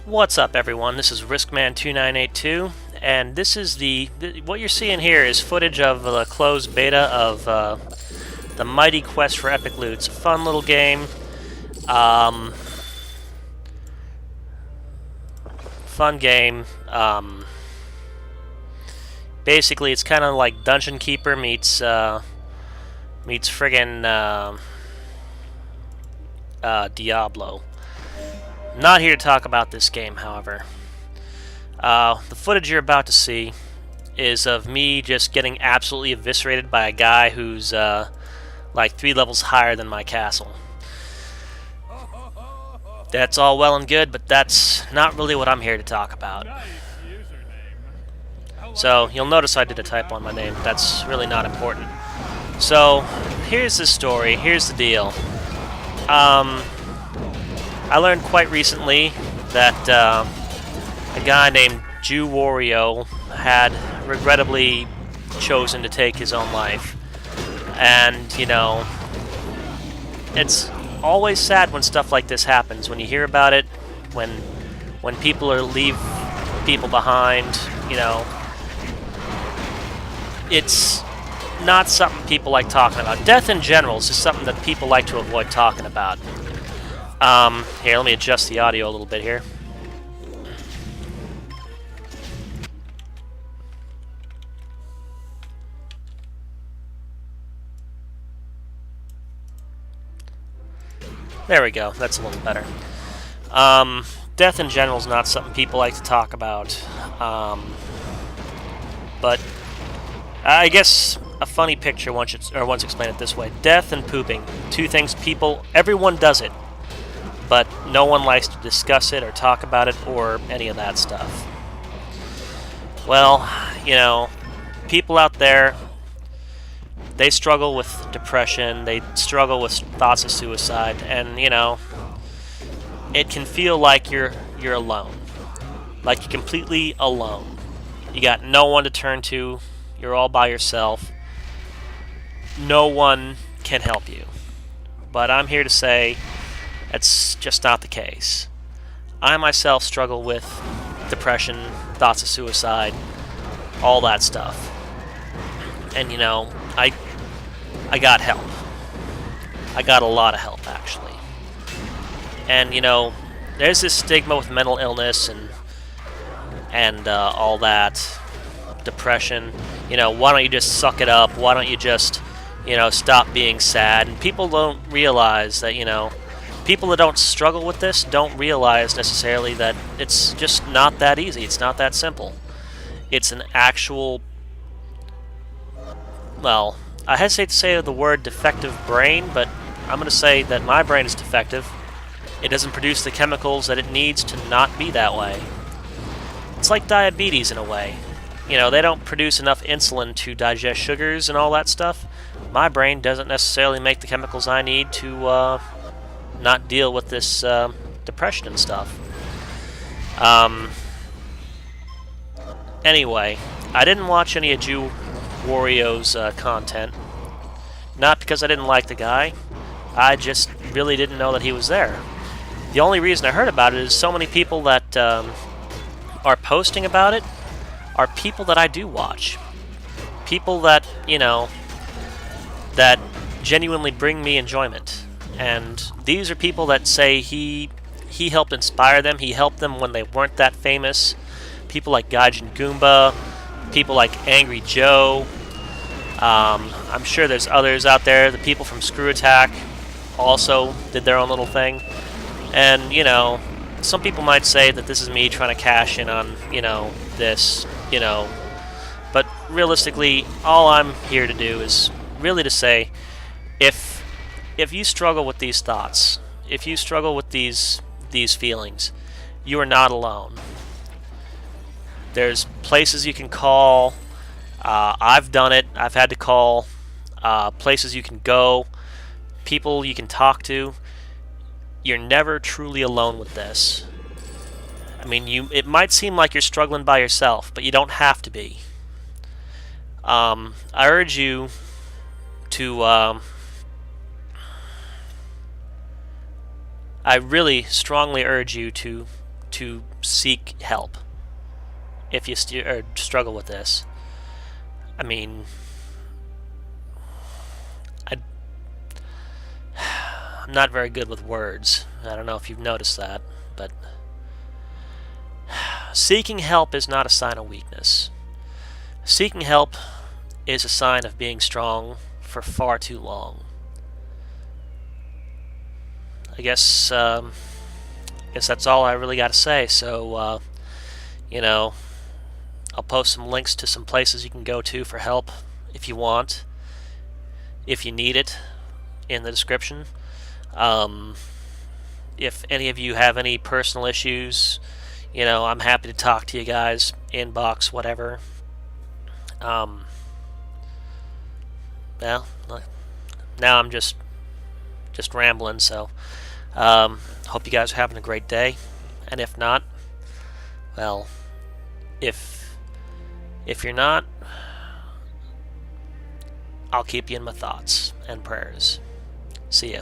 What's up, everyone? This is Riskman2982, and this is what you're seeing here is footage of the closed beta of the Mighty Quest for Epic Loot. It's a fun little game. Um, Fun game. Basically, it's kind of like Dungeon Keeper meets friggin' Diablo. Not here to talk about this game, however. The footage you're about to see is of me just getting absolutely eviscerated by a guy who's like 3 levels higher than my castle. That's all well and good, but that's not really what I'm here to talk about. So, you'll notice I did a typo on my name. That's really not important. So, here's the story. Here's the deal. I learned quite recently that a guy named JewWario had regrettably chosen to take his own life. And, you know, it's always sad when stuff like this happens. When you hear about it, when people leave people behind, you know, it's not something people like talking about. Death in general is just something that people like to avoid talking about. Here, let me adjust the audio a little bit here. There we go. That's a little better. Death in general is not something people like to talk about. But I guess a funny picture once explained it this way: death and pooping, two things everyone does it, but no one likes to discuss it or talk about it or any of that stuff. Well, you know, people out there, they struggle with depression, they struggle with thoughts of suicide, and, you know, it can feel like you're alone. Like you're completely alone. You got no one to turn to, you're all by yourself. No one can help you. But I'm here to say that's just not the case. I myself struggle with depression, thoughts of suicide, all that stuff. And, you know, I got help. I got a lot of help, actually. And, you know, there's this stigma with mental illness and all that, depression. You know, why don't you just suck it up? Why don't you just, you know, stop being sad? And people don't realize that, you know, people that don't struggle with this don't realize necessarily that it's just not that easy. It's not that simple. It's an actual, well, I hesitate to say the word defective brain, but I'm going to say that my brain is defective. It doesn't produce the chemicals that it needs to not be that way. It's like diabetes in a way. You know, they don't produce enough insulin to digest sugars and all that stuff. My brain doesn't necessarily make the chemicals I need to not deal with this depression and stuff. Anyway, I didn't watch any of JewWario's content. Not because I didn't like the guy. I just really didn't know that he was there. The only reason I heard about it is so many people that are posting about it are people that I do watch. People that, you know, that genuinely bring me enjoyment. And these are people that say he helped inspire them. He helped them when they weren't that famous. People like Gaijin Goomba, people like Angry Joe. I'm sure there's others out there. The people from Screw Attack also did their own little thing. And, you know, some people might say that this is me trying to cash in on, you know, this, you know. But realistically, all I'm here to do is really to say, if you struggle with these thoughts, if you struggle with these feelings, you are not alone. There's places you can call. I've done it. I've had to call. Places you can go. People you can talk to. You're never truly alone with this. I mean, it might seem like you're struggling by yourself, but you don't have to be. I urge you to I really strongly urge you to to seek help if you struggle with this. I mean, I'm not very good with words. I don't know if you've noticed that, but seeking help is not a sign of weakness. Seeking help is a sign of being strong for far too long. I guess that's all I really got to say. So, I'll post some links to some places you can go to for help if you want, if you need it, in the description. If any of you have any personal issues, I'm happy to talk to you guys, inbox, whatever. Well, now I'm just rambling, so hope you guys are having a great day. And if not, well, if you're not, I'll keep you in my thoughts and prayers. See ya.